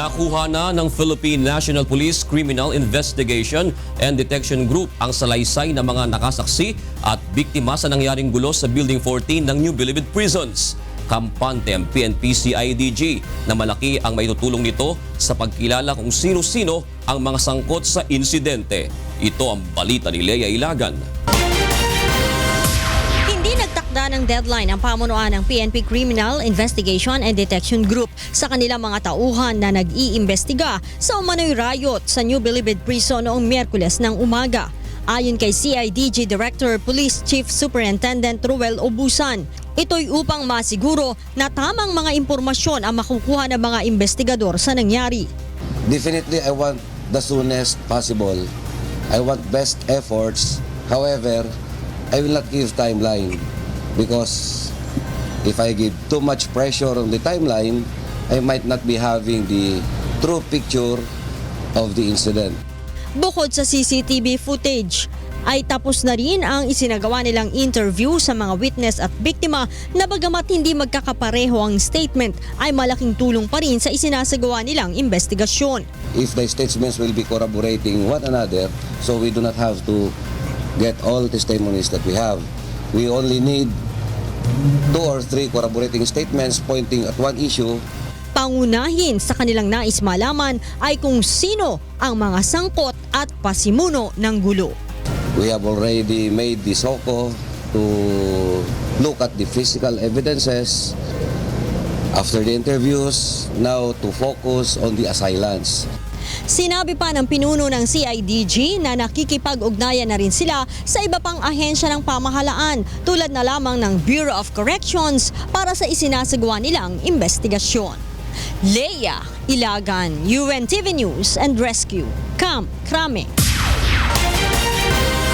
Nakuha na ng Philippine National Police Criminal Investigation and Detection Group ang salaysay ng mga nakasaksi at biktima sa nangyaring gulo sa Building 14 ng New Bilibid Prisons. Kampante ang PNP-CIDG na malaki ang maitutulong nito sa pagkilala kung sino-sino ang mga sangkot sa insidente. Ito ang balita ni Lea Ilagan. Hindi nagtakda ng deadline ang pamunuan ng PNP Criminal Investigation and Detection Group sa kanilang mga tauhan na nag-iimbestiga sa umano'y riot sa New Bilibid Prison noong Miyerkules ng umaga. Ayon kay CIDG Director Police Chief Superintendent Ruel Obusan, ito'y upang masiguro na tamang mga impormasyon ang makukuha ng mga investigador sa nangyari. Definitely, I want the soonest possible. I want best efforts. However, I will not give timeline because if I give too much pressure on the timeline, I might not be having the true picture of the incident. Bukod sa CCTV footage, ay tapos na rin ang isinagawa nilang interview sa mga witness at biktima na bagamat hindi magkakapareho ang statement ay malaking tulong pa rin sa isinasagawa nilang investigasyon. If the statements will be corroborating one another, so we do not have to get all testimonies that we have. We only need 2 or 3 corroborating statements pointing at one issue. Pangunahin sa kanilang nais malaman ay kung sino ang mga sangkot at pasimuno ng gulo. We have already made the SOCO to look at the physical evidences. After the interviews, now to focus on the assailants. Sinabi pa ng pinuno ng CIDG na nakikipag-ugnayan na rin sila sa iba pang ahensya ng pamahalaan tulad na lamang ng Bureau of Corrections para sa isinasagawa nilang investigasyon. Lea Ilagan, UNTV News and Rescue, Camp Crame.